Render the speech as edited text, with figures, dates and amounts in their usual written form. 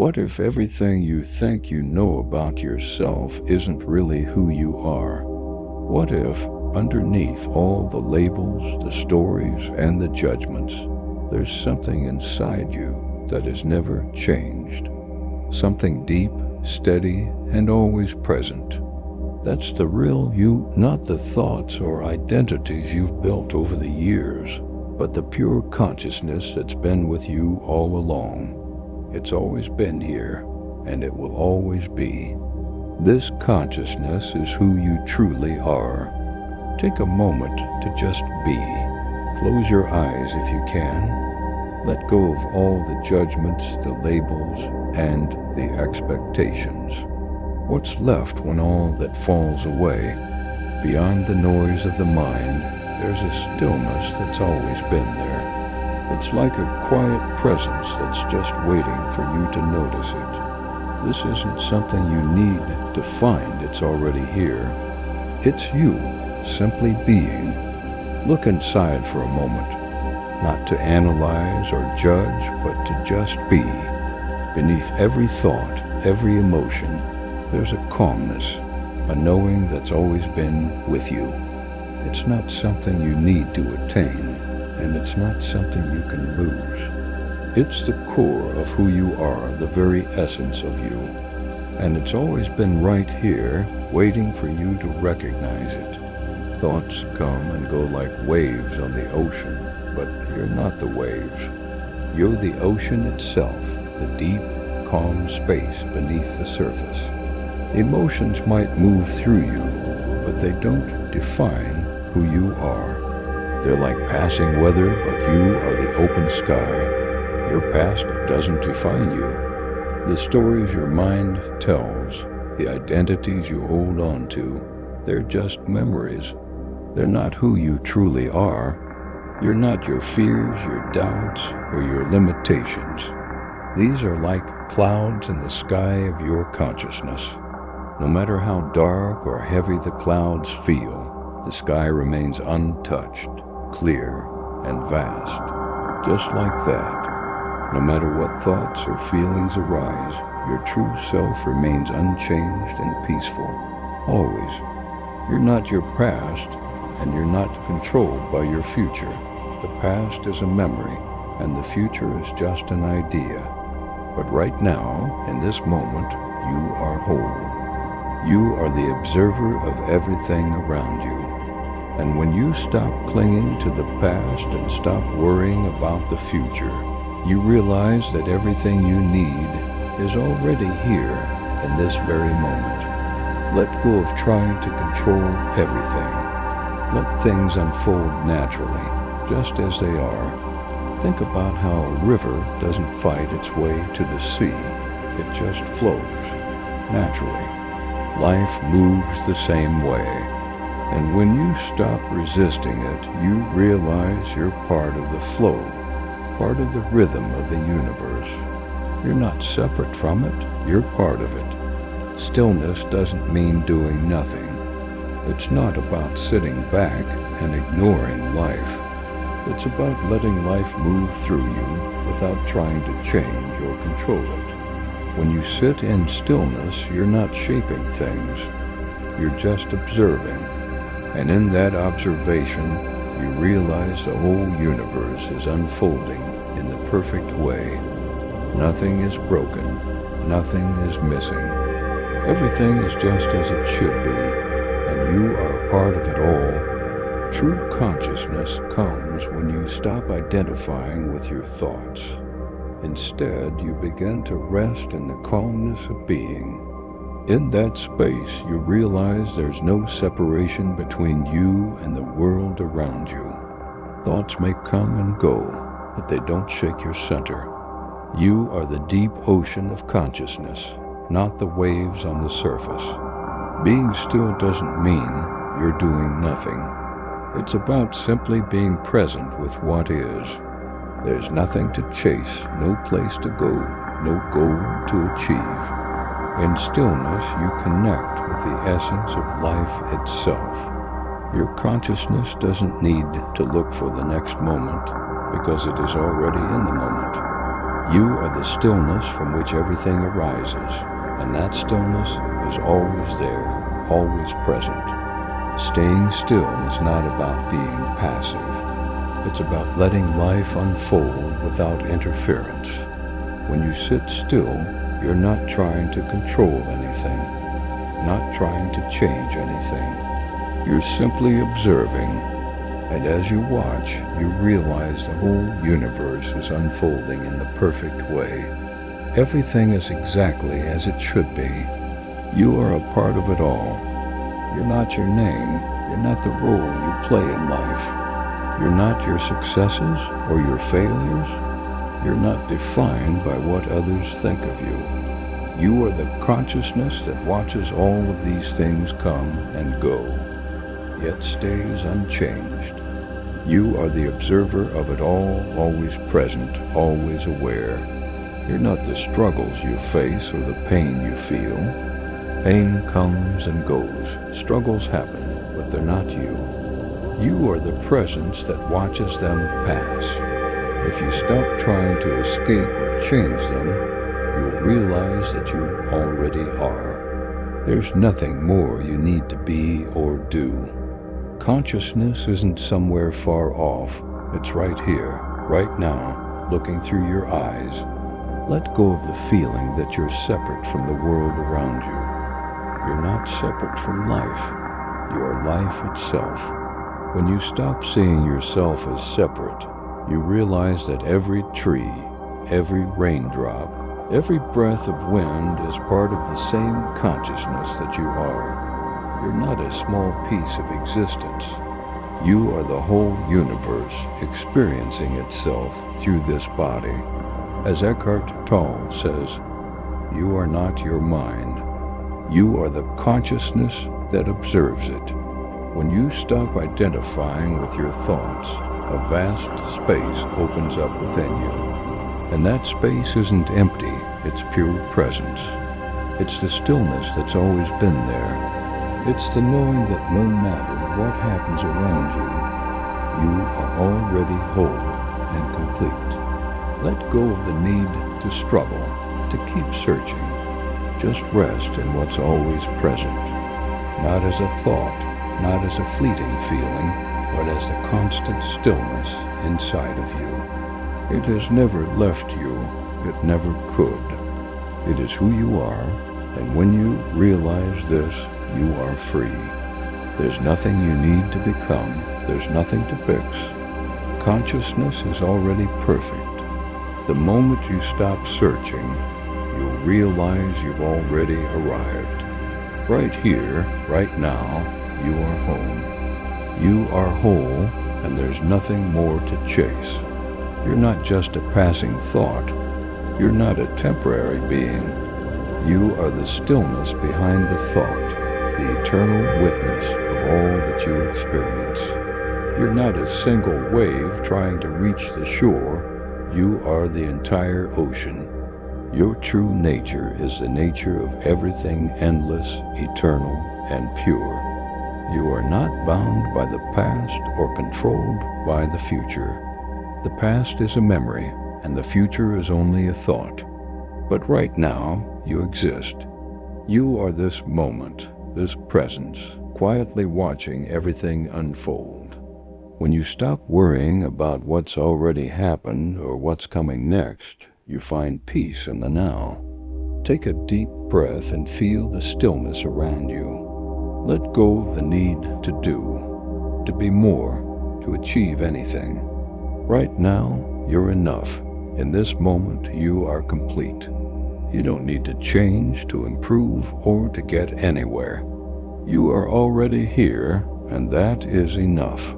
What if everything you think you know about yourself isn't really who you are? What if, underneath all the labels, the stories, and the judgments, there's something inside you that has never changed? Something deep, steady, and always present. That's the real you, not the thoughts or identities you've built over the years, but the pure consciousness that's been with you all along. It's always been here, and it will always be. This consciousness is who you truly are. Take a moment to just be. Close your eyes if you can. Let go of all the judgments, the labels, and the expectations. What's left when all that falls away? Beyond the noise of the mind, there's a stillness that's always been there. It's like a quiet presence that's just waiting for you to notice it. This isn't something you need to find, it's already here. It's you, simply being. Look inside for a moment, not to analyze or judge, but to just be. Beneath every thought, every emotion, there's a calmness, a knowing that's always been with you. It's not something you need to attain, and it's not something you can lose. It's the core of who you are, the very essence of you. And it's always been right here, waiting for you to recognize it. Thoughts come and go like waves on the ocean, but you're not the waves. You're the ocean itself, the deep, calm space beneath the surface. Emotions might move through you, but they don't define who you are. They're like passing weather, but you are the open sky. Your past doesn't define you. The stories your mind tells, the identities you hold on to, they're just memories. They're not who you truly are. You're not your fears, your doubts, or your limitations. These are like clouds in the sky of your consciousness. No matter how dark or heavy the clouds feel, the sky remains untouched, clear, and vast. Just like that, no matter what thoughts or feelings arise, your true self remains unchanged and peaceful, always. You're not your past, and you're not controlled by your future. The past is a memory, and the future is just an idea. But right now, in this moment, you are whole. You are the observer of everything around you. And when you stop clinging to the past and stop worrying about the future, you realize that everything you need is already here in this very moment. Let go of trying to control everything. Let things unfold naturally, just as they are. Think about how a river doesn't fight its way to the sea. It just flows, naturally. Life moves the same way. And when you stop resisting it, you realize you're part of the flow, part of the rhythm of the universe. You're not separate from it, you're part of it. Stillness doesn't mean doing nothing. It's not about sitting back and ignoring life. It's about letting life move through you without trying to change or control it. When you sit in stillness, you're not shaping things. You're just observing. And in that observation, you realize the whole universe is unfolding in the perfect way. Nothing is broken. Nothing is missing. Everything is just as it should be, and you are a part of it all. True consciousness comes when you stop identifying with your thoughts. Instead, you begin to rest in the calmness of being. In that space, you realize there's no separation between you and the world around you. Thoughts may come and go, but they don't shake your center. You are the deep ocean of consciousness, not the waves on the surface. Being still doesn't mean you're doing nothing. It's about simply being present with what is. There's nothing to chase, no place to go, no goal to achieve. In stillness, you connect with the essence of life itself. Your consciousness doesn't need to look for the next moment because it is already in the moment. You are the stillness from which everything arises, and that stillness is always there, always present. Staying still is not about being passive. It's about letting life unfold without interference. When you sit still, you're not trying to control anything, not trying to change anything. You're simply observing, and as you watch, you realize the whole universe is unfolding in the perfect way. Everything is exactly as it should be. You are a part of it all. You're not your name. You're not the role you play in life. You're not your successes or your failures. You're not defined by what others think of you. You are the consciousness that watches all of these things come and go, yet stays unchanged. You are the observer of it all, always present, always aware. You're not the struggles you face or the pain you feel. Pain comes and goes. Struggles happen, but they're not you. You are the presence that watches them pass. If you stop trying to escape or change them, you'll realize that you already are. There's nothing more you need to be or do. Consciousness isn't somewhere far off. It's right here, right now, looking through your eyes. Let go of the feeling that you're separate from the world around you. You're not separate from life. You are life itself. When you stop seeing yourself as separate, you realize that every tree, every raindrop, every breath of wind is part of the same consciousness that you are. You're not a small piece of existence. You are the whole universe experiencing itself through this body. As Eckhart Tolle says, you are not your mind. You are the consciousness that observes it. When you stop identifying with your thoughts, a vast space opens up within you. And that space isn't empty, it's pure presence. It's the stillness that's always been there. It's the knowing that no matter what happens around you, you are already whole and complete. Let go of the need to struggle, to keep searching. Just rest in what's always present, not as a thought, not as a fleeting feeling, but as the constant stillness inside of you. It has never left you. It never could. It is who you are, and when you realize this, you are free. There's nothing you need to become. There's nothing to fix. Consciousness is already perfect. The moment you stop searching, you'll realize you've already arrived. Right here, right now, you are home. You are whole, and there's nothing more to chase. You're not just a passing thought. You're not a temporary being. You are the stillness behind the thought, the eternal witness of all that you experience. You're not a single wave trying to reach the shore. You are the entire ocean. Your true nature is the nature of everything endless, eternal, and pure. You are not bound by the past or controlled by the future. The past is a memory, and the future is only a thought. But right now, you exist. You are this moment, this presence, quietly watching everything unfold. When you stop worrying about what's already happened or what's coming next, you find peace in the now. Take a deep breath and feel the stillness around you. Let go of the need to do, to be more, to achieve anything. Right now, you're enough. In this moment, you are complete. You don't need to change, to improve, or to get anywhere. You are already here, and that is enough.